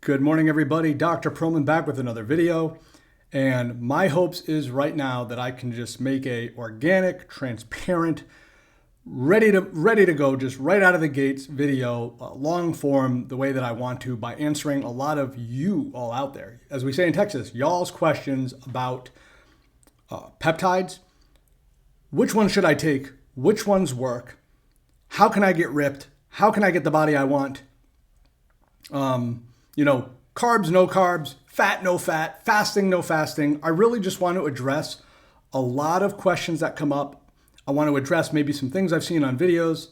Good morning, everybody. Dr. Perlman back with another video. And my hopes is right now that I can just make a organic, transparent, ready to go, just right out of the gates video, long form, the way that I want to, by answering a lot of you all out there. As we say in Texas, y'all's questions about peptides. Which ones should I take? Which ones work? How can I get ripped? How can I get the body I want? Carbs, no carbs, fat, no fat, fasting, no fasting. I really just want to address a lot of questions that come up. I want to address maybe some things I've seen on videos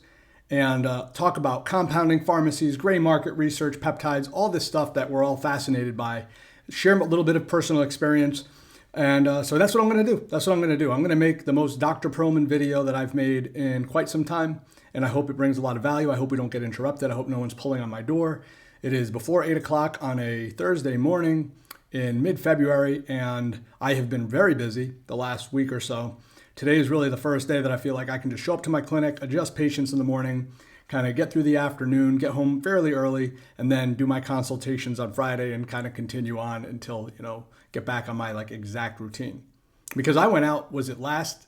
and talk about compounding pharmacies, gray market research, peptides, all this stuff that we're all fascinated by. Share a little bit of personal experience. And so that's what I'm going to do. I'm going to make the most Dr. Perlman video that I've made in quite some time. And I hope it brings a lot of value. I hope we don't get interrupted. I hope no one's pulling on my door. It is before 8 o'clock on a Thursday morning in mid-February, and I have been very busy the last week or so. Today is really the first day that I feel like I can just show up to my clinic, adjust patients in the morning, kind of get through the afternoon, get home fairly early, and then do my consultations on Friday and kind of continue on until, get back on my exact routine. Because I went out, was it last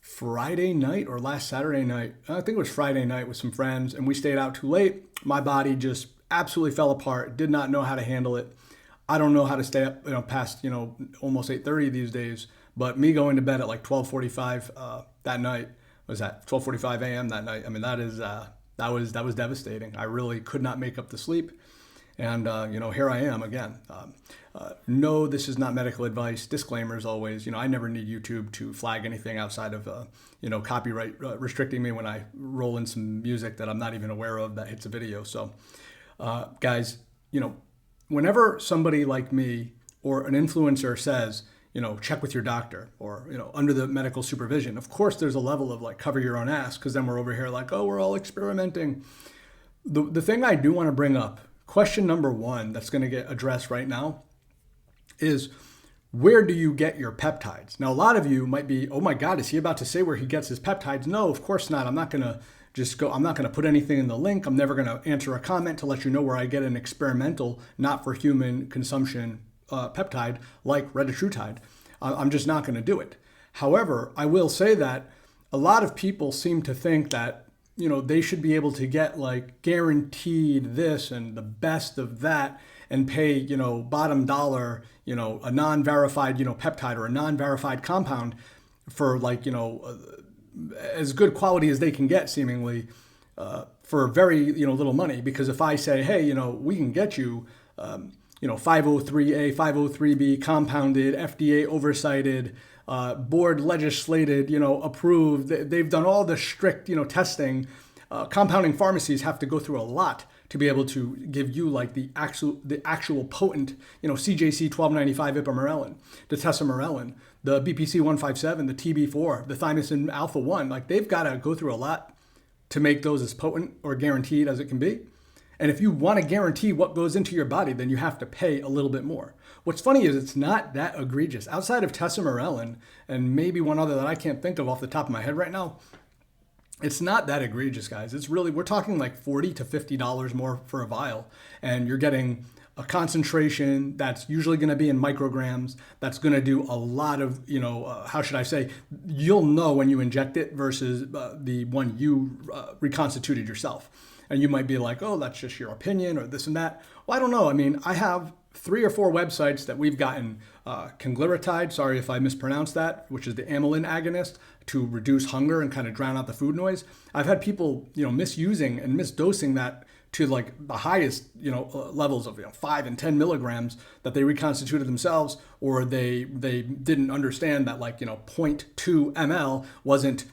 Friday night or last Saturday night? I think it was Friday night with some friends, and we stayed out too late. My body just absolutely fell apart, did not know how to handle it. I don't know how to stay up past almost 8:30 these days, but me going to bed at 12:45 that night, was that 12:45 a.m. that night? I mean, that was devastating. I really could not make up the sleep. And here I am again. No, this is not medical advice. Disclaimers always. I never need YouTube to flag anything outside of copyright restricting me when I roll in some music that I'm not even aware of that hits a video. So guys, whenever somebody like me or an influencer says, check with your doctor or, under the medical supervision, of course, there's a level of cover your own ass, because then we're over here oh, we're all experimenting. The thing I do want to bring up, question number one that's going to get addressed right now is, where do you get your peptides? Now, a lot of you might be, oh my God, is he about to say where he gets his peptides? No, of course not. I'm not going to put anything in the link. I'm never going to answer a comment to let you know where I get an experimental, not for human consumption peptide like RETa. I'm just not going to do it. However, I will say that a lot of people seem to think that, they should be able to get guaranteed this and the best of that and pay, bottom dollar, a non-verified, peptide or a non-verified compound for as good quality as they can get, seemingly, for very little money. Because if I say, hey, we can get you 503A, 503B compounded, FDA oversighted, board legislated, approved, they've done all the strict testing. Compounding pharmacies have to go through a lot to be able to give you the actual potent, CJC 1295 ipamorelin, the Tesamorlin, the BPC 157, the TB4, the thymosin alpha 1. They've got to go through a lot to make those as potent or guaranteed as it can be. And if you want to guarantee what goes into your body, then you have to pay a little bit more. What's funny is it's not that egregious. Outside of Tesamorlin and maybe one other that I can't think of off the top of my head right now, it's not that egregious, guys. It's really, we're talking $40 to $50 more for a vial, and you're getting a concentration that's usually going to be in micrograms. That's going to do a lot of, how should I say, you'll know when you inject it versus the one you reconstituted yourself. And you might be like, oh, that's just your opinion or this and that. Well, I don't know. I mean, I have 3 or 4 websites that we've gotten Conglitide, sorry if I mispronounced that, which is the amylin agonist to reduce hunger and kind of drown out the food noise. I've had people, misusing and misdosing that to the highest, levels of 5 and 10 milligrams that they reconstituted themselves, or they didn't understand that 0.2 ml wasn't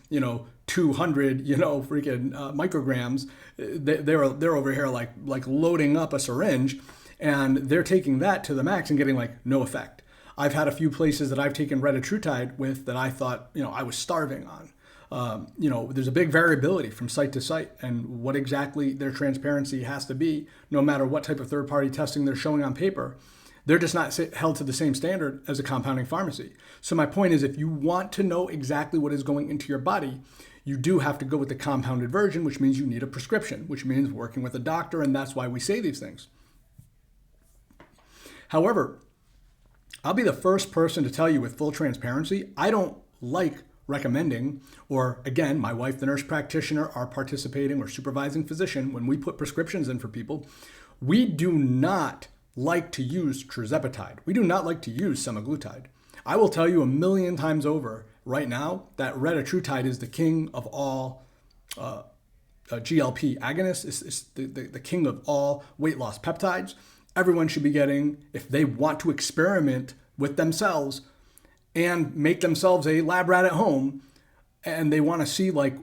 200 freaking micrograms. They're over here like loading up a syringe, and they're taking that to the max and getting no effect. I've had a few places that I've taken Retatrutide with that I thought I was starving on. There's a big variability from site to site, and what exactly their transparency has to be, no matter what type of third-party testing they're showing on paper. They're just not held to the same standard as a compounding pharmacy. So my point is, if you want to know exactly what is going into your body, you do have to go with the compounded version, which means you need a prescription, which means working with a doctor, and that's why we say these things. However, I'll be the first person to tell you with full transparency, I don't like recommending, or again, my wife, the nurse practitioner, our participating or supervising physician, when we put prescriptions in for people, we do not like to use tirzepatide. We do not like to use semaglutide. I will tell you a million times over right now that retatrutide is the king of all GLP agonists. It's the king of all weight loss peptides. Everyone should be getting, if they want to experiment with themselves and make themselves a lab rat at home, and they want to see like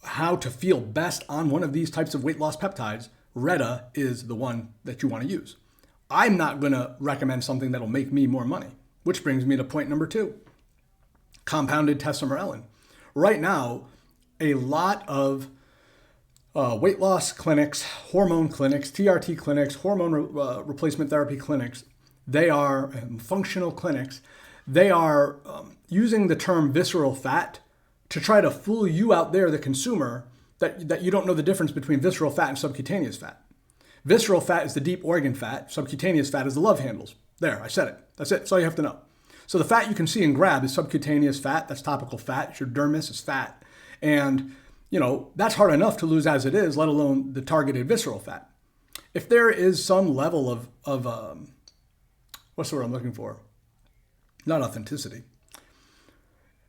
how to feel best on one of these types of weight loss peptides, RETa is the one that you want to use. I'm not going to recommend something that'll make me more money, which brings me to point number 2, compounded Tesamorlin. Right now, a lot of weight loss clinics, hormone clinics, TRT clinics, hormone replacement therapy clinics, they are functional clinics. They are using the term visceral fat to try to fool you out there, the consumer, that you don't know the difference between visceral fat and subcutaneous fat. Visceral fat is the deep organ fat. Subcutaneous fat is the love handles. There, I said it. That's it. That's all you have to know. So the fat you can see and grab is subcutaneous fat. That's topical fat. It's your dermis is fat. And, that's hard enough to lose as it is, let alone the targeted visceral fat. If there is some level of what's the word I'm looking for? Not authenticity.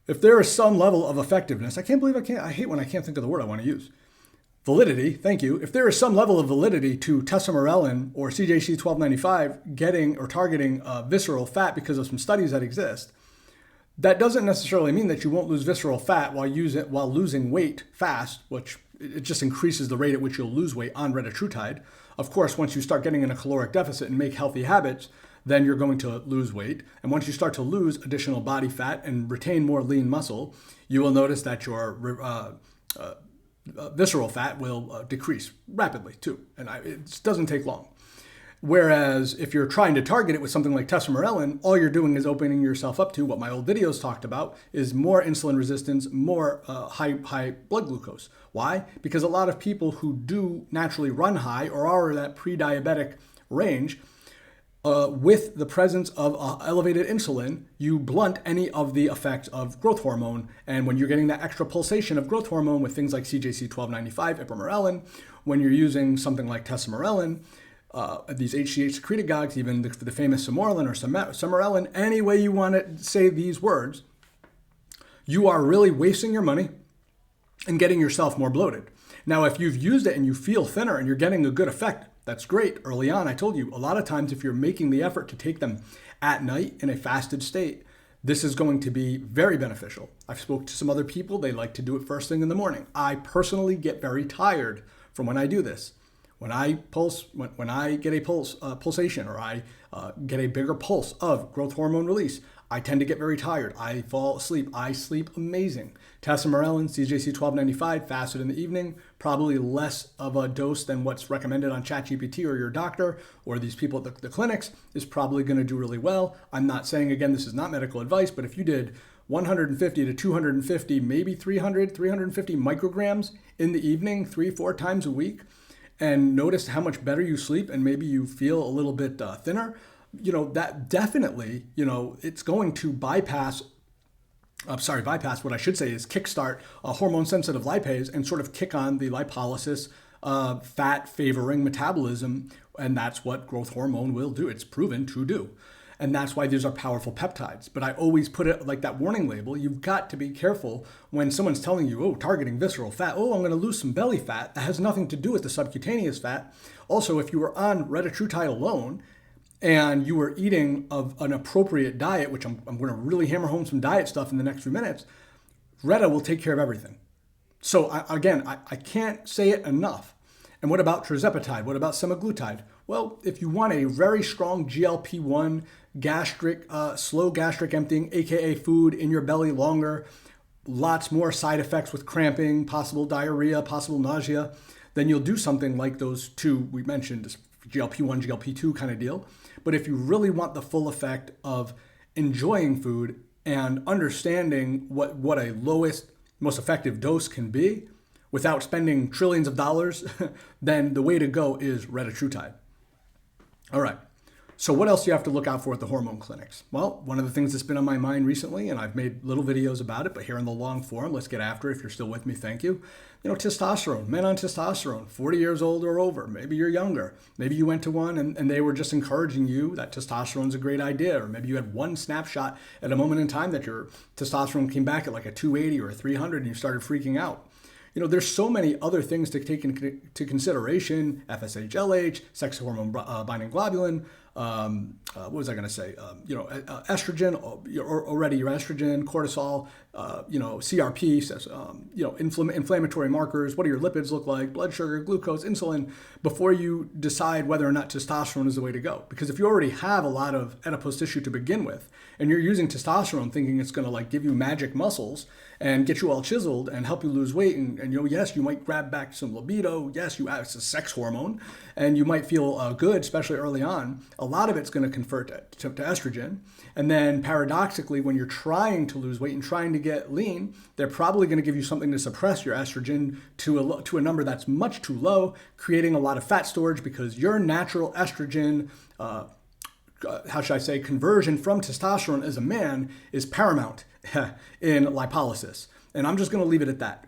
If there is some level of effectiveness, I hate when I can't think of the word I want to use. Validity, thank you. If there is some level of validity to Tesamorlin or CJC 1295 getting or targeting visceral fat because of some studies that exist, that doesn't necessarily mean that you won't lose visceral fat while losing weight fast, which it just increases the rate at which you'll lose weight on retatrutide. Of course, once you start getting in a caloric deficit and make healthy habits, then you're going to lose weight. And once you start to lose additional body fat and retain more lean muscle, you will notice that your visceral fat will decrease rapidly too. And it doesn't take long. Whereas if you're trying to target it with something like Tesamorlin, all you're doing is opening yourself up to what my old videos talked about is more insulin resistance, more high blood glucose. Why? Because a lot of people who do naturally run high or are in that pre-diabetic range, with the presence of elevated insulin, you blunt any of the effects of growth hormone. And when you're getting that extra pulsation of growth hormone with things like CJC 1295, ipamorelin, when you're using something like Tesamorlin, these HGH secretagogues, even the famous Samorlin or Samorelin, any way you want to say these words, you are really wasting your money and getting yourself more bloated. Now, if you've used it and you feel thinner and you're getting a good effect, that's great. Early on, I told you, a lot of times if you're making the effort to take them at night in a fasted state, this is going to be very beneficial. I've spoken to some other people. They like to do it first thing in the morning. I personally get very tired from when I do this. When I pulse, when I get a pulsation, or I get a bigger pulse of growth hormone release, I tend to get very tired. I fall asleep. I sleep amazing. Tesamorlin, CJC 1295, fasted in the evening, probably less of a dose than what's recommended on ChatGPT or your doctor or these people at the clinics, is probably going to do really well. I'm not saying, again, this is not medical advice, but if you did 150 to 250, maybe 350 micrograms in the evening, 3-4 times a week, and notice how much better you sleep and maybe you feel a little bit thinner, that definitely, it's going to bypass, what I should say is kickstart a hormone-sensitive lipase and sort of kick on the lipolysis fat-favoring metabolism, and that's what growth hormone will do. It's proven to do. And that's why these are powerful peptides. But I always put it like that warning label. You've got to be careful when someone's telling you, targeting visceral fat. I'm going to lose some belly fat. That has nothing to do with the subcutaneous fat. Also, if you were on retatrutide alone and you were eating of an appropriate diet, which I'm going to really hammer home some diet stuff in the next few minutes, RETa will take care of everything. So I can't say it enough. And what about tirzepatide? What about semaglutide? Well, if you want a very strong GLP-1 slow gastric emptying, aka food in your belly longer, lots more side effects with cramping, possible diarrhea, possible nausea, then you'll do something like those two we mentioned, GLP-1, GLP-2 kind of deal. But if you really want the full effect of enjoying food and understanding what a lowest, most effective dose can be without spending trillions of dollars, then the way to go is retatrutide. All right. So what else do you have to look out for at the hormone clinics? Well, one of the things that's been on my mind recently, and I've made little videos about it, but here in the long form, let's get after it. If you're still with me, thank you. Testosterone, men on testosterone, 40 years old or over. Maybe you're younger. Maybe you went to one and they were just encouraging you that testosterone is a great idea. Or maybe you had one snapshot at a moment in time that your testosterone came back at like a 280 or a 300 and you started freaking out. There's so many other things to take into consideration: FSH, LH, sex hormone binding globulin. What was I going to say? Estrogen, already your estrogen, cortisol, CRP, says, inflammatory markers. What do your lipids look like? Blood sugar, glucose, insulin, before you decide whether or not testosterone is the way to go. Because if you already have a lot of adipose tissue to begin with, and you're using testosterone thinking it's going to like give you magic muscles and get you all chiseled and help you lose weight, and yes, you might grab back some libido. Yes, it's a sex hormone, and you might feel good, especially early on. A lot of it's going to convert to estrogen. And then paradoxically, when you're trying to lose weight and trying to get lean, they're probably going to give you something to suppress your estrogen to a number that's much too low, creating a lot of fat storage because your natural estrogen, conversion from testosterone as a man is paramount in lipolysis. And I'm just going to leave it at that.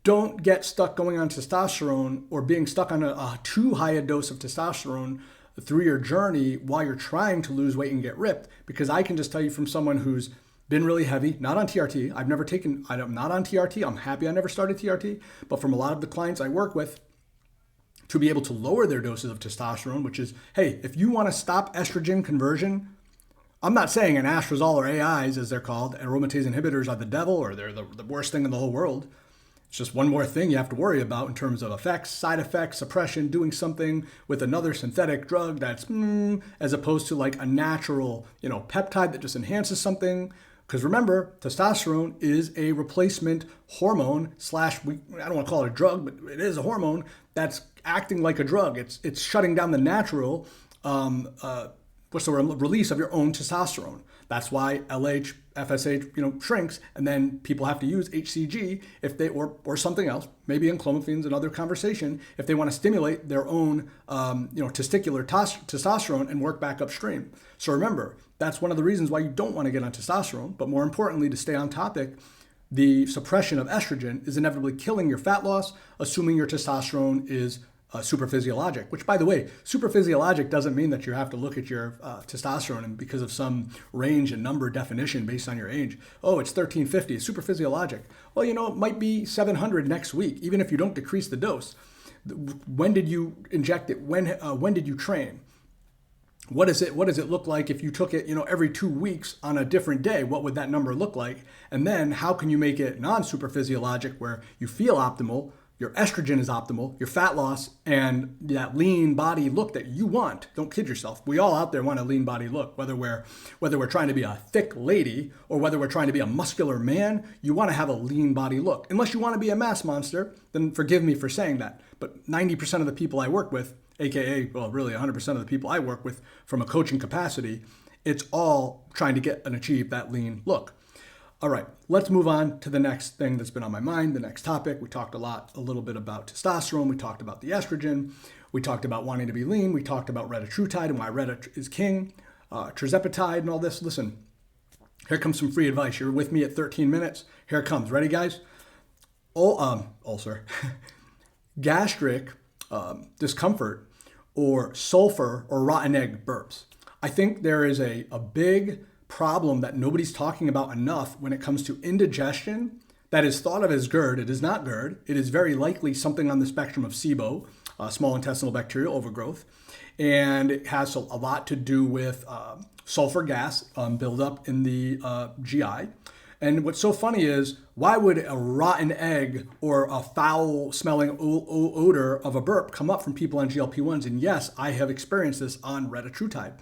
Don't get stuck going on testosterone or being stuck on a too high a dose of testosterone through your journey while you're trying to lose weight and get ripped. Because I can just tell you from someone who's been really heavy, not on TRT. I'm not on TRT. I'm happy I never started TRT. But from a lot of the clients I work with, to be able to lower their doses of testosterone, which is, hey, if you want to stop estrogen conversion, I'm not saying anastrozole or AIs, as they're called, aromatase inhibitors are the devil or they're the worst thing in the whole world. It's just one more thing you have to worry about in terms of effects, side effects, suppression, doing something with another synthetic drug that's as opposed to like a natural, peptide that just enhances something. Because remember, testosterone is a replacement hormone / I don't want to call it a drug, but it is a hormone that's acting like a drug. It's shutting down the natural release of your own testosterone. That's why LH, FSH, shrinks, and then people have to use HCG if they or something else, maybe in clomiphene, another conversation, if they want to stimulate their own testicular testosterone and work back upstream. So remember, that's one of the reasons why you don't want to get on testosterone. But more importantly, to stay on topic, the suppression of estrogen is inevitably killing your fat loss, assuming your testosterone is superphysiologic, which, by the way, superphysiologic doesn't mean that you have to look at your testosterone and because of some range and number definition based on your age. Oh, it's 1350, it's superphysiologic. Well, it might be 700 next week, even if you don't decrease the dose. When did you inject it? When did you train? What does it look like if you took it, every 2 weeks on a different day? What would that number look like? And then how can you make it non-superphysiologic where you feel optimal, your estrogen is optimal, your fat loss, and that lean body look that you want? Don't kid yourself. We all out there want a lean body look, whether we're trying to be a thick lady or whether we're trying to be a muscular man. You want to have a lean body look. Unless you want to be a mass monster, then forgive me for saying that. But 90% of the people I work with, AKA, well, really 100% of the people I work with from a coaching capacity, it's all trying to get and achieve that lean look. All right, let's move on to the next thing that's been on my mind, the next topic. We talked a little bit about testosterone. We talked about the estrogen. We talked about wanting to be lean. We talked about RETa and why RETa is king, Tesamorlin and all this. Listen, here comes some free advice. You're with me at 13 minutes. Here it comes. Ready, guys? Ulcer, gastric discomfort, or sulfur or rotten egg burps. I think there is a big problem that nobody's talking about enough when it comes to indigestion that is thought of as GERD. It is not GERD. It is very likely something on the spectrum of SIBO, small intestinal bacterial overgrowth. And it has a lot to do with sulfur gas buildup in the GI. And what's so funny is, why would a rotten egg or a foul-smelling odor of a burp come up from people on GLP-1s? And yes, I have experienced this on retatrutide.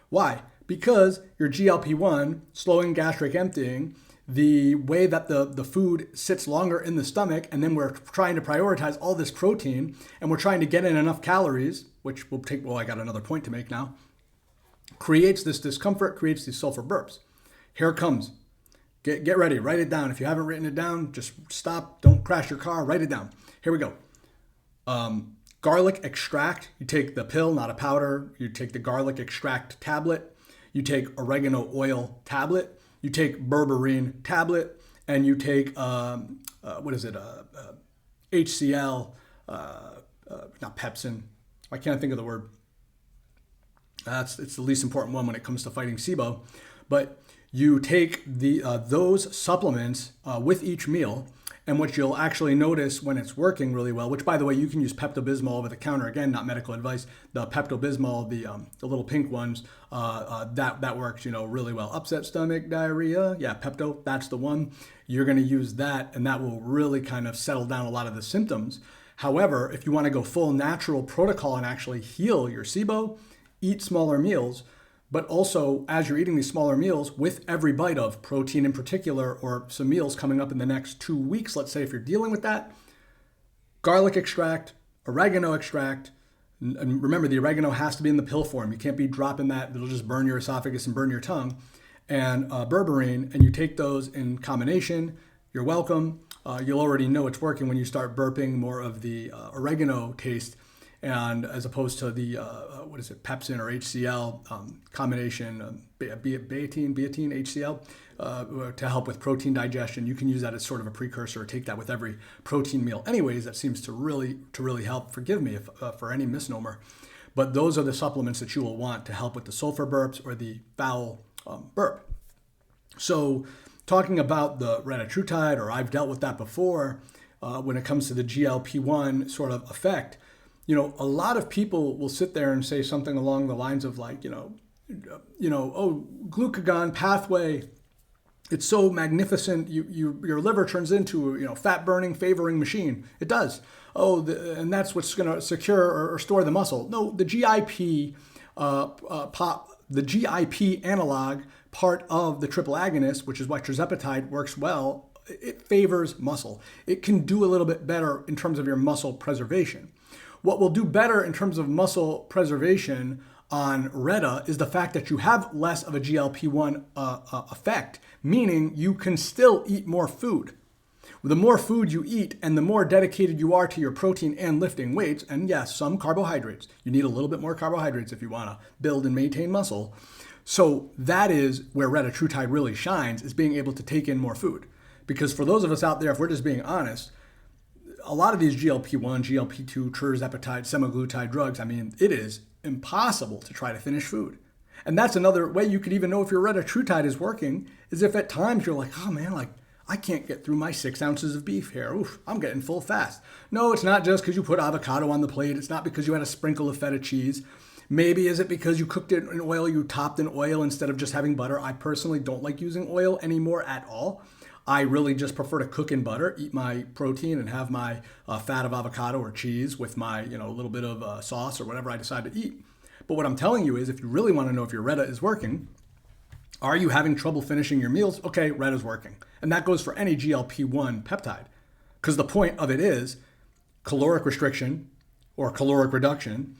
Why? Because your GLP-1, slowing gastric emptying, the way that the food sits longer in the stomach, and then we're trying to prioritize all this protein, and we're trying to get in enough calories, which will take, I got another point to make now, creates this discomfort, creates these sulfur burps. Here it comes. Get ready, write it down. If you haven't written it down, just stop, don't crash your car, write it down. Here we go. Garlic extract, you take the pill, not a powder. You take the garlic extract tablet. You take oregano oil tablet. You take berberine tablet. And you take, HCl, not pepsin. I can't think of the word. It's the least important one when it comes to fighting SIBO. But you take those supplements with each meal. And what you'll actually notice when it's working really well, which by the way, you can use Pepto-Bismol over the counter, again, not medical advice. The Pepto-Bismol, the little pink ones, that works, really well. Upset stomach, diarrhea, yeah, Pepto, that's the one. You're gonna use that and that will really kind of settle down a lot of the symptoms. However, if you wanna go full natural protocol and actually heal your SIBO, eat smaller meals. But also, as you're eating these smaller meals, with every bite of protein in particular, or some meals coming up in the next 2 weeks, let's say if you're dealing with that, garlic extract, oregano extract, and remember the oregano has to be in the pill form. You can't be dropping that, it'll just burn your esophagus and burn your tongue, and berberine, and you take those in combination, you're welcome. You'll already know it's working when you start burping more of the oregano taste, and as opposed to the pepsin or HCl combination, betaine, HCl, to help with protein digestion. You can use that as sort of a precursor, or take that with every protein meal. Anyways, that seems to really help. Forgive me for any misnomer, but those are the supplements that you will want to help with the sulfur burps or the foul burp. So, talking about the retatrutide, or I've dealt with that before, when it comes to the GLP-1 sort of effect. A lot of people will sit there and say something along the lines of like, oh, glucagon pathway, it's so magnificent. Your liver turns into fat burning favoring machine. It does. Oh, and that's what's going to secure or store the muscle. No, the GIP the GIP analog part of the triple agonist, which is why tirzepatide works well. It favors muscle. It can do a little bit better in terms of your muscle preservation. What will do better in terms of muscle preservation on RETa is the fact that you have less of a GLP-1 effect, meaning you can still eat more food. The more food you eat and the more dedicated you are to your protein and lifting weights, and yes, some carbohydrates. You need a little bit more carbohydrates if you want to build and maintain muscle. So that is where retatrutide really shines, is being able to take in more food. Because for those of us out there, if we're just being honest, a lot of these GLP-1, GLP-2, tirzepatide, semaglutide drugs, it is impossible to try to finish food. And that's another way you could even know if your retatrutide is working, is if at times you're like, oh man, I can't get through my 6 ounces of beef here. Oof, I'm getting full fast. No, it's not just because you put avocado on the plate. It's not because you had a sprinkle of feta cheese. Maybe is it because you cooked it in oil, you topped in oil instead of just having butter. I personally don't like using oil anymore at all. I really just prefer to cook in butter, eat my protein, and have my fat of avocado or cheese with my little bit of sauce or whatever I decide to eat. But what I'm telling you is, if you really want to know if your RETa is working, are you having trouble finishing your meals? Okay, RETa's working. And that goes for any GLP-1 peptide. Because the point of it is caloric restriction or caloric reduction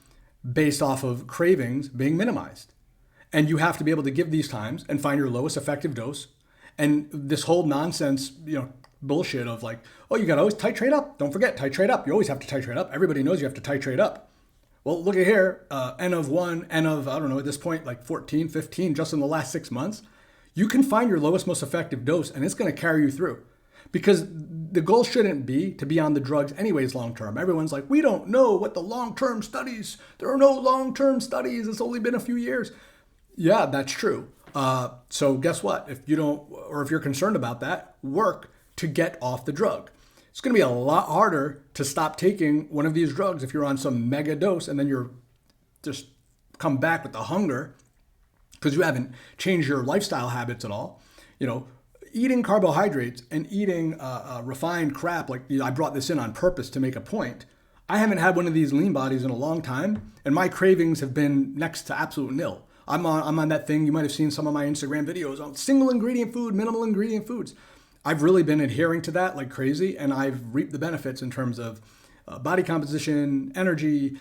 based off of cravings being minimized. And you have to be able to give these times and find your lowest effective dose. And this whole nonsense, bullshit of like, oh, you got to always titrate up. Don't forget, titrate up. You always have to titrate up. Everybody knows you have to titrate up. Well, look at here, N of 1, N of, I don't know, at this point, like 14, 15, just in the last 6 months. You can find your lowest, most effective dose, and it's going to carry you through. Because the goal shouldn't be to be on the drugs anyways long-term. Everyone's like, we don't know what the long-term studies, there are no long-term studies. It's only been a few years. Yeah, that's true. So guess what? If you don't, or if you're concerned about that, work to get off the drug. It's going to be a lot harder to stop taking one of these drugs if you're on some mega dose and then you're just come back with the hunger because you haven't changed your lifestyle habits at all. Eating carbohydrates and eating refined crap, like I brought this in on purpose to make a point. I haven't had one of these lean bodies in a long time, and my cravings have been next to absolute nil. I'm on that thing. You might have seen some of my Instagram videos on single ingredient food, minimal ingredient foods. I've really been adhering to that like crazy, and I've reaped the benefits in terms of body composition, energy.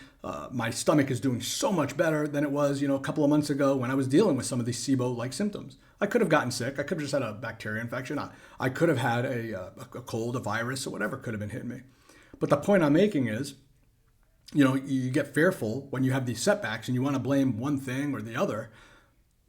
My stomach is doing so much better than it was, a couple of months ago when I was dealing with some of these SIBO-like symptoms. I could have gotten sick. I could have just had a bacteria infection. I could have had a cold, a virus, or whatever could have been hitting me. But the point I'm making is, you get fearful when you have these setbacks and you want to blame one thing or the other.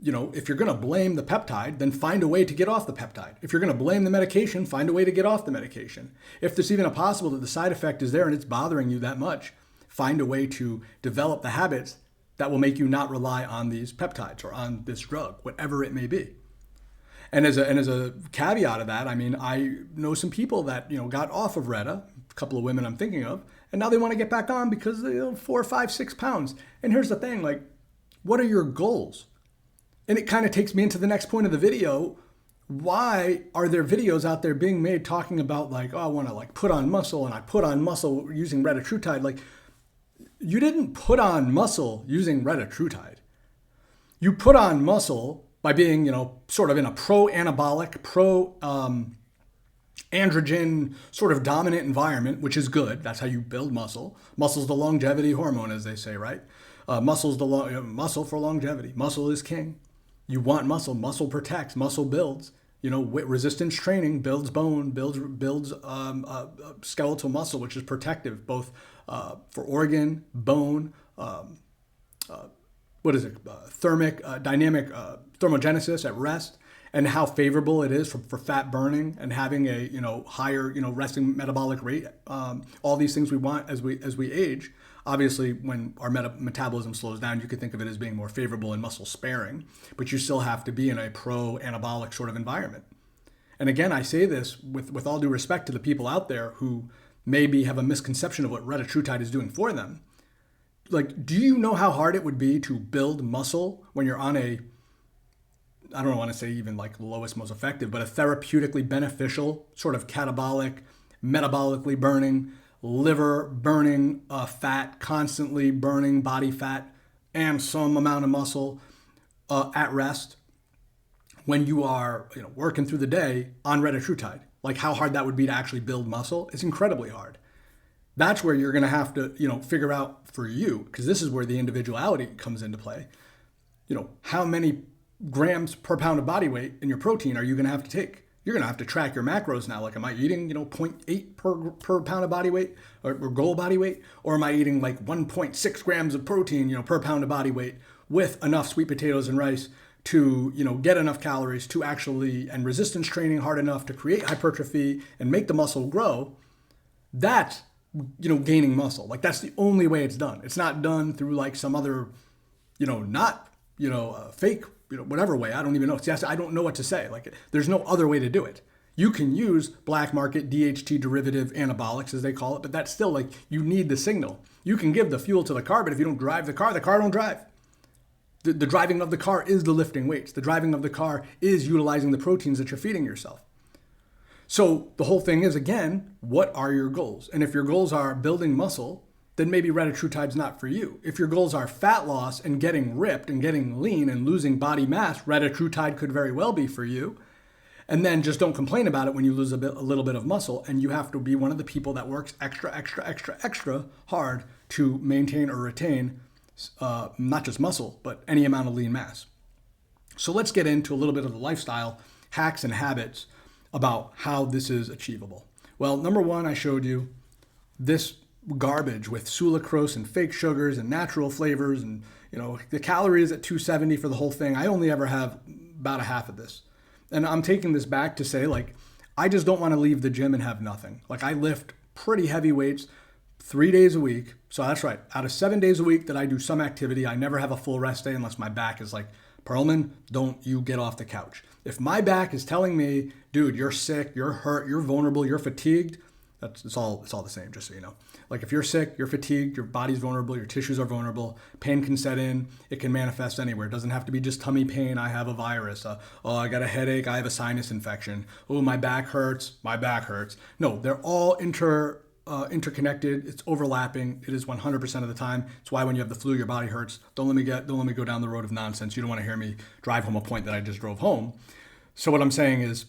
If you're going to blame the peptide, then find a way to get off the peptide. If you're going to blame the medication, find a way to get off the medication. If there's even a possible that the side effect is there and it's bothering you that much, find a way to develop the habits that will make you not rely on these peptides or on this drug, whatever it may be. And as a caveat of that, I mean, I know some people that, got off of RETa, a couple of women I'm thinking of, and now they want to get back on because they're 4, 5, 6 pounds. And here's the thing, like, what are your goals? And it kind of takes me into the next point of the video. Why are there videos out there being made talking about like, oh, I want to like put on muscle and I put on muscle using retatrutide? Like, you didn't put on muscle using retatrutide. You put on muscle by being, sort of in a pro-anabolic, androgen sort of dominant environment, which is good. That's how you build muscle. Muscle's the longevity hormone, as they say, right? Muscle for longevity. Muscle is king. You want muscle. Muscle protects. Muscle builds. Resistance training builds bone, builds skeletal muscle, which is protective both for organ, bone, dynamic thermogenesis at rest, and how favorable it is for fat burning and having a higher resting metabolic rate. All these things we want as we age. Obviously, when our metabolism slows down, you could think of it as being more favorable and muscle sparing, but you still have to be in a pro-anabolic sort of environment. And again, I say this with all due respect to the people out there who maybe have a misconception of what retatrutide is doing for them. Like, do you know how hard it would be to build muscle when you're on I don't want to say even like the lowest, most effective, but a therapeutically beneficial sort of catabolic, metabolically burning, liver burning fat, constantly burning body fat and some amount of muscle at rest when you are working through the day on retatrutide? Like, how hard that would be to actually build muscle? It's incredibly hard. That's where you're going to have to figure out for you, because this is where the individuality comes into play. How many grams per pound of body weight in your protein are you going to have to take? You're going to have to track your macros now. Like, am I eating, 0.8 per pound of body weight or goal body weight? Or am I eating like 1.6 grams of protein, per pound of body weight with enough sweet potatoes and rice to, get enough calories to actually, and resistance training hard enough to create hypertrophy and make the muscle grow? That's, gaining muscle. Like, that's the only way it's done. It's not done through like some other, fake, whatever way. I don't even know. See, I don't know what to say. Like, there's no other way to do it. You can use black market DHT derivative anabolics, as they call it, but that's still like, you need the signal. You can give the fuel to the car, but if you don't drive the car don't drive. The driving of the car is the lifting weights. The driving of the car is utilizing the proteins that you're feeding yourself. So the whole thing is, again, what are your goals? And if your goals are building muscle, then maybe retatrutide's not for you. If your goals are fat loss and getting ripped and getting lean and losing body mass, retatrutide could very well be for you. And then just don't complain about it when you lose a little bit of muscle, and you have to be one of the people that works extra hard to maintain or retain not just muscle, but any amount of lean mass. So let's get into a little bit of the lifestyle hacks and habits about how this is achievable. Well, number one, I showed you this garbage with sucralose and fake sugars and natural flavors, and the calories at 270 for the whole thing. I only ever have about a half of this. And I'm taking this back to say, like, I just don't want to leave the gym and have nothing. Like, I lift pretty heavy weights 3 days a week. So that's right. Out of 7 days a week that I do some activity, I never have a full rest day unless my back is like, Perlman, don't you get off the couch. If my back is telling me, dude, you're sick, you're hurt, you're vulnerable, you're fatigued, it's all the same, just so you know. Like, if you're sick, you're fatigued, your body's vulnerable, your tissues are vulnerable, pain can set in, it can manifest anywhere. It doesn't have to be just tummy pain, I have a virus, I got a headache, I have a sinus infection, my back hurts. No, they're all interconnected, it's overlapping, it is 100% of the time. It's why when you have the flu, your body hurts. Don't let me go down the road of nonsense. You don't want to hear me drive home a point that I just drove home. So what I'm saying is,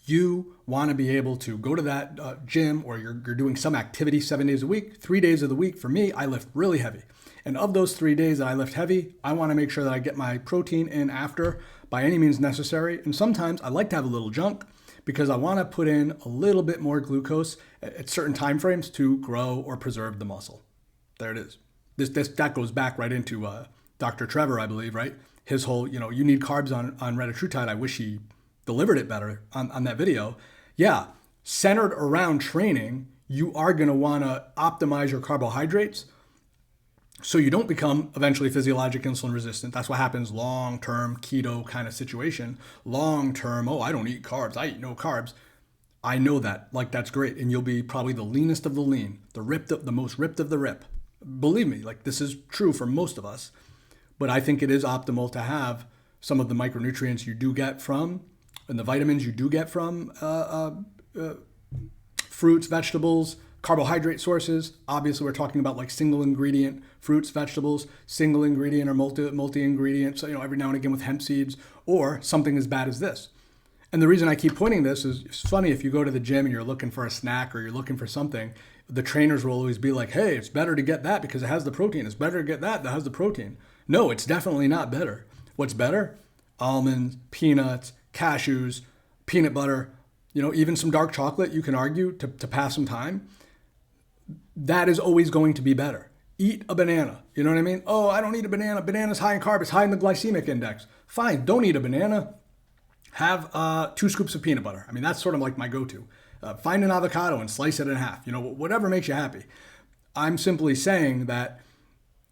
you want to be able to go to that gym, or you're doing some activity 7 days a week. 3 days of the week, for me, I lift really heavy. And of those 3 days that I lift heavy, I want to make sure that I get my protein in after by any means necessary. And sometimes I like to have a little junk because I want to put in a little bit more glucose at certain time frames to grow or preserve the muscle. There it is. That goes back right into Dr. Trevor, I believe, right? His whole, you need carbs on retatrutide. I wish he delivered it better on that video. Yeah, centered around training, you are going to want to optimize your carbohydrates so you don't become eventually physiologic insulin resistant. That's what happens long-term keto kind of situation. Long-term, I don't eat carbs. I eat no carbs. I know that. Like, that's great. And you'll be probably the leanest of the lean, the most ripped of the rip. Believe me, like, this is true for most of us. But I think it is optimal to have some of the micronutrients you do get from, and the vitamins you do get from fruits, vegetables, carbohydrate sources. Obviously, we're talking about like single ingredient fruits, vegetables, single ingredient or multi ingredient. So, every now and again with hemp seeds, or something as bad as this. And the reason I keep pointing this is, it's funny, if you go to the gym and you're looking for a snack or you're looking for something, the trainers will always be like, hey, it's better to get that because it has the protein. It's better to get that has the protein. No, it's definitely not better. What's better? Almonds, peanuts, cashews, peanut butter, even some dark chocolate, you can argue, to pass some time. That is always going to be better. Eat a banana. You know what I mean? Oh, I don't eat a banana. Banana's high in carb. It's high in the glycemic index. Fine, don't eat a banana. Have 2 scoops of peanut butter. I mean, that's sort of like my go-to. Find an avocado and slice it in half. Whatever makes you happy. I'm simply saying that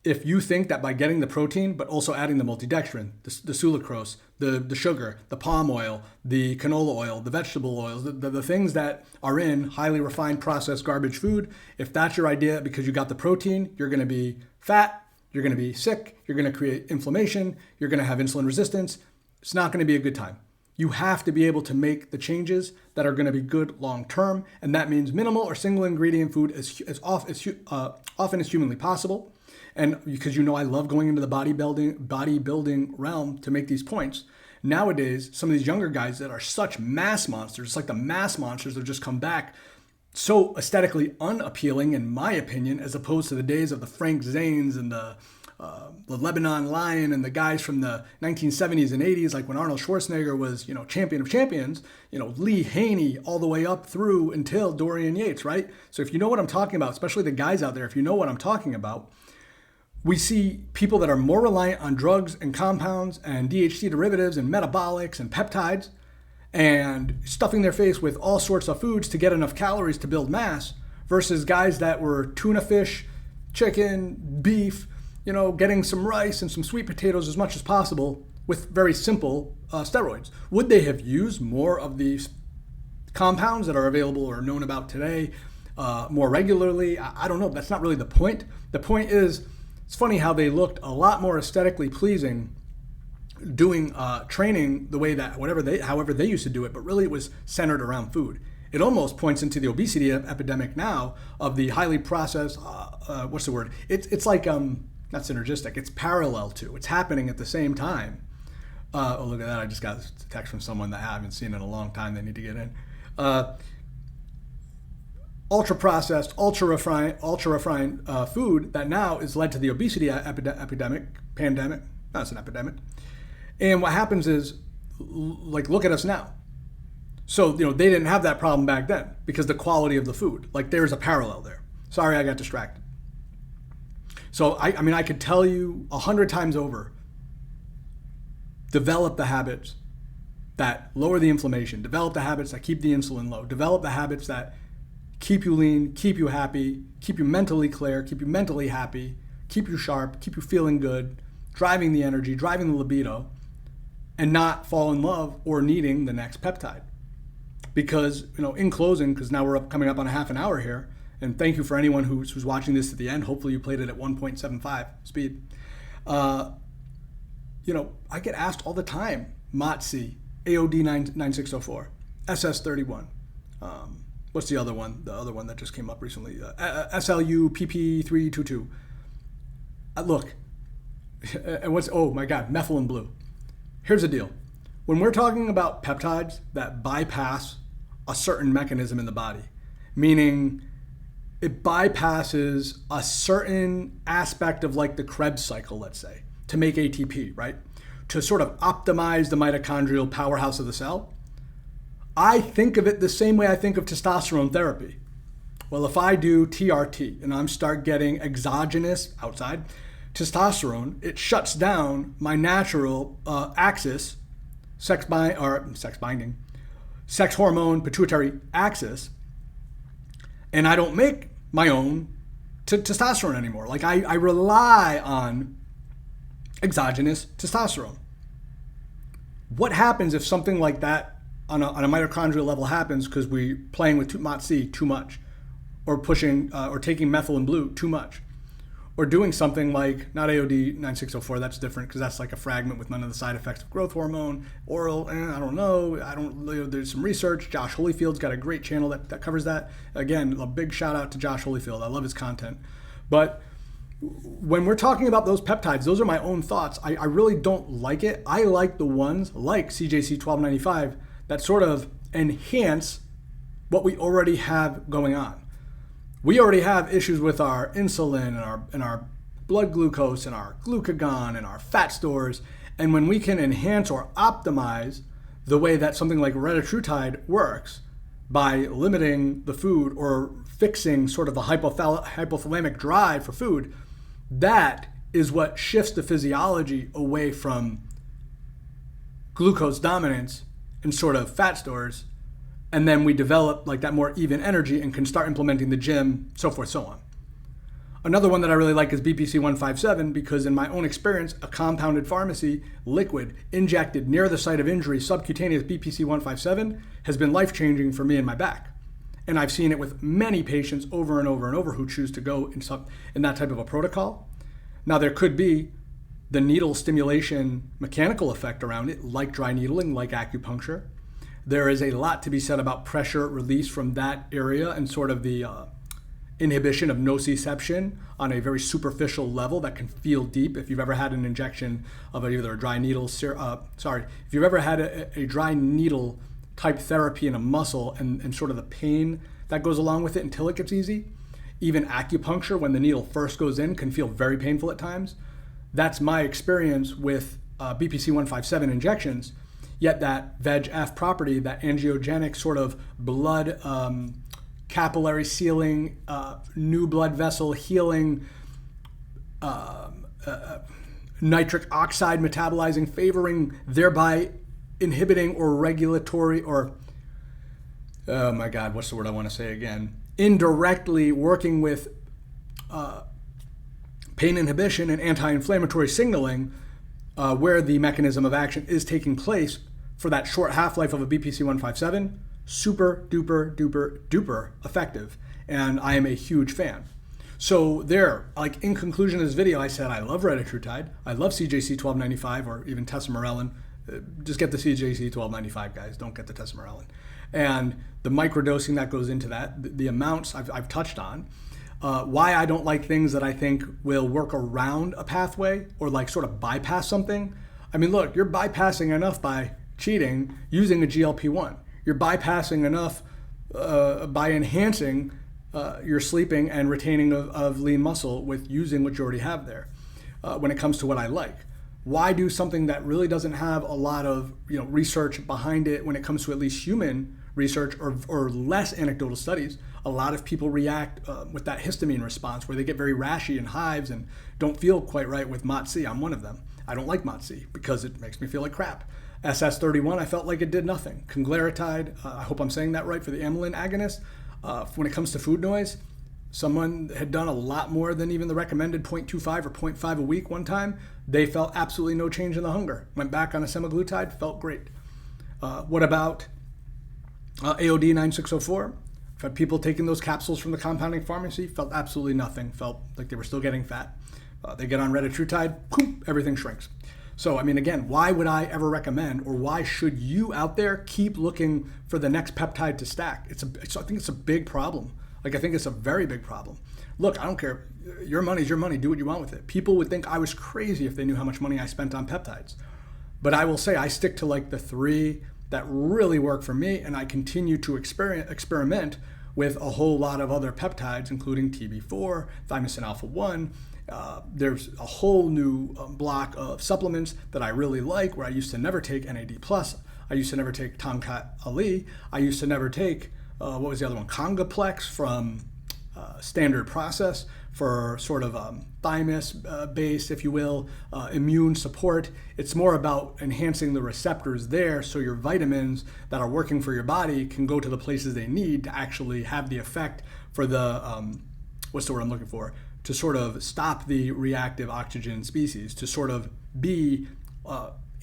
if you think that by getting the protein, but also adding the multidextrin, the sucralose, the sugar, the palm oil, the canola oil, the vegetable oils, the things that are in highly refined processed garbage food, if that's your idea because you got the protein, you're going to be fat, you're going to be sick, you're going to create inflammation, you're going to have insulin resistance. It's not going to be a good time. You have to be able to make the changes that are going to be good long term, and that means minimal or single ingredient food as often as humanly possible. And because I love going into the bodybuilding realm to make these points. Nowadays, some of these younger guys that are such mass monsters, it's like the mass monsters have just come back so aesthetically unappealing, in my opinion, as opposed to the days of the Frank Zanes and the Lebanon Lion and the guys from the 1970s and 80s, like when Arnold Schwarzenegger was, champion of champions, Lee Haney all the way up through until Dorian Yates, right? So if you know what I'm talking about, especially the guys out there, if you know what I'm talking about, we see people that are more reliant on drugs and compounds and DHT derivatives and metabolics and peptides and stuffing their face with all sorts of foods to get enough calories to build mass versus guys that were tuna fish, chicken, beef, getting some rice and some sweet potatoes as much as possible with very simple steroids. Would they have used more of these compounds that are available or known about today more regularly? I don't know. That's not really the point. The point is, it's funny how they looked a lot more aesthetically pleasing doing training the way that however they used to do it, but really it was centered around food. It almost points into the obesity epidemic now of the highly processed, what's the word? It's like, not synergistic, it's parallel to, it's happening at the same time. Oh, look at that, I just got a text from someone that I haven't seen in a long time, they need to get in. Ultra-processed, ultra-refined food that now is led to the obesity pandemic. No, it's an epidemic. And what happens is, like, look at us now. So, they didn't have that problem back then because the quality of the food. Like, there's a parallel there. Sorry, I got distracted. So, I could tell you 100 times over, develop the habits that lower the inflammation, develop the habits that keep the insulin low, develop the habits that keep you lean, keep you happy, keep you mentally clear, keep you mentally happy, keep you sharp, keep you feeling good, driving the energy, driving the libido, and not fall in love or needing the next peptide. Because, in closing, because now we're coming up on a half an hour here, and thank you for anyone who's watching this at the end. Hopefully you played it at 1.75 speed. I get asked all the time, MOTC, AOD 9604, SS31, what's the other one? The other one that just came up recently, SLU PP322. Look, and oh my God, methylene blue. Here's the deal. When we're talking about peptides that bypass a certain mechanism in the body, meaning it bypasses a certain aspect of like the Krebs cycle, let's say, to make ATP, right? To sort of optimize the mitochondrial powerhouse of the cell. I think of it the same way I think of testosterone therapy. Well, if I do TRT and I'm start getting exogenous, outside, testosterone, it shuts down my natural axis, sex binding, sex hormone pituitary axis, and I don't make my own testosterone anymore. Like I rely on exogenous testosterone. What happens if something like that on a mitochondrial level happens because we playing with MOTS-c too much, or pushing or taking methylene blue too much, or doing something like, not AOD 9604, that's different because that's like a fragment with none of the side effects of growth hormone, oral, I don't know, there's some research. Josh Holyfield's got a great channel that covers that. Again, a big shout out to Josh Holyfield. I love his content. But when we're talking about those peptides, those are my own thoughts. I really don't like it. I like the ones like CJC 1295 that sort of enhance what we already have going on. We already have issues with our insulin and our blood glucose and our glucagon and our fat stores. And when we can enhance or optimize the way that something like retatrutide works by limiting the food or fixing sort of the hypothalamic drive for food, that is what shifts the physiology away from glucose dominance and sort of fat stores. And then we develop like that more even energy and can start implementing the gym, so forth, so on. Another one that I really like is BPC 157 because in my own experience, a compounded pharmacy liquid injected near the site of injury, subcutaneous BPC 157 has been life-changing for me in my back. And I've seen it with many patients over and over and over who choose to go in that type of a protocol. Now there could be the needle stimulation mechanical effect around it, like dry needling, like acupuncture. There is a lot to be said about pressure release from that area and sort of the inhibition of nociception on a very superficial level that can feel deep. If you've ever had an injection of either a dry needle, if you've ever had a dry needle type therapy in a muscle and sort of the pain that goes along with it until it gets easy, even acupuncture when the needle first goes in can feel very painful at times. That's my experience with BPC 157 injections. Yet that VEGF property, that angiogenic sort of blood capillary sealing, new blood vessel healing, nitric oxide metabolizing, favoring, thereby inhibiting or regulatory or, oh my God, what's the word I want to say again? Indirectly working with pain inhibition and anti-inflammatory signaling where the mechanism of action is taking place for that short half-life of a BPC 157, super duper duper duper effective. And I am a huge fan. So there, like in conclusion of this video, I said I love retatrutide, I love CJC 1295 or even Tesamorlin. Just get the CJC 1295, guys. Don't get the Tesamorlin. And the microdosing that goes into that, the amounts I've touched on. Why I don't like things that I think will work around a pathway or like sort of bypass something. I mean, look, you're bypassing enough by cheating using a GLP-1. You're bypassing enough by enhancing your sleeping and retaining of lean muscle with using what you already have there. When it comes to what I like, why do something that really doesn't have a lot of research behind it when it comes to at least human research or less anecdotal studies? A lot of people react with that histamine response where they get very rashy and hives and don't feel quite right with MOTS-c. I'm one of them. I don't like MOTS-c because it makes me feel like crap. SS31, I felt like it did nothing. Conglaritide, I hope I'm saying that right, for the amylin agonist. When it comes to food noise, someone had done a lot more than even the recommended 0.25 or 0.5 a week one time. They felt absolutely no change in the hunger. Went back on a semaglutide, felt great. What about AOD 9604? I've had people taking those capsules from the compounding pharmacy, felt absolutely nothing, felt like they were still getting fat. They get on retatrutide, boom, everything shrinks. So, I mean, again, why would I ever recommend, or why should you out there keep looking for the next peptide to stack? I think it's a big problem. Like, I think it's a very big problem. Look, I don't care. Your money's your money. Do what you want with it. People would think I was crazy if they knew how much money I spent on peptides. But I will say I stick to like the 3 that really work for me, and I continue to experiment with a whole lot of other peptides, including TB4, thymosin alpha-1. There's a whole new block of supplements that I really like, where I used to never take NAD+. I used to never take Tongkat Ali. I used to never take, what was the other one? Congaplex from standard process for sort of thymus based, if you will, immune support. It's more about enhancing the receptors there so your vitamins that are working for your body can go to the places they need to actually have the effect for the, what's the word I'm looking for? To sort of stop the reactive oxygen species, to sort of be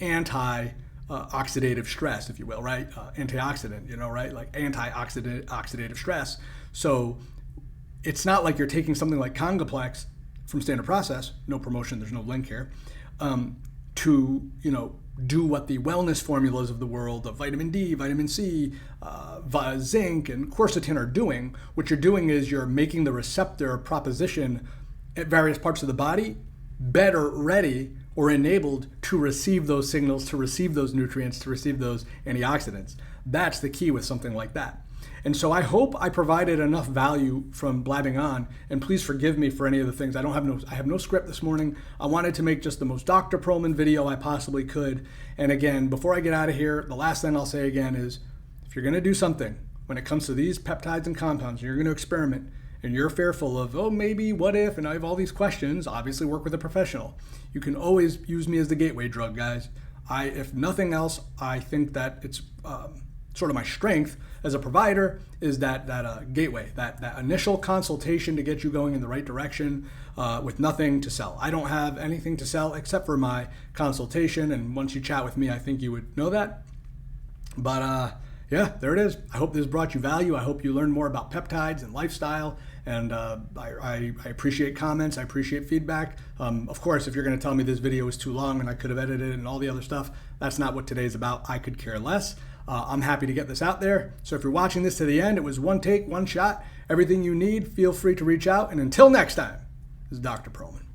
anti-oxidative stress, if you will, right? Antioxidant, right? Like anti-oxidative stress. So it's not like you're taking something like Congaplex from Standard Process, no promotion, there's no link here, to, do what the wellness formulas of the world of vitamin D, vitamin C, zinc, and quercetin are doing. What you're doing is you're making the receptor proposition at various parts of the body better ready or enabled to receive those signals, to receive those nutrients, to receive those antioxidants. That's the key with something like that. And so I hope I provided enough value from blabbing on, and please forgive me for any of the things. I have no script this morning. I wanted to make just the most Dr. Perlman video I possibly could. And again, before I get out of here, the last thing I'll say again is, if you're gonna do something, when it comes to these peptides and compounds, you're gonna experiment, and you're fearful of, oh, maybe, what if, and I have all these questions, obviously work with a professional. You can always use me as the gateway drug, guys. If nothing else, I think that it's sort of my strength as a provider is that gateway, that initial consultation to get you going in the right direction with nothing to sell. I don't have anything to sell except for my consultation, and once you chat with me, I think you would know that. But yeah, there it is. I hope this brought you value. I hope you learned more about peptides and lifestyle, and I appreciate comments. I appreciate feedback. Of course, if you're going to tell me this video is too long and I could have edited it and all the other stuff, that's not what today's about. I could care less. I'm happy to get this out there. So if you're watching this to the end, it was one take, one shot. Everything you need, feel free to reach out. And until next time, this is Dr. Perlman.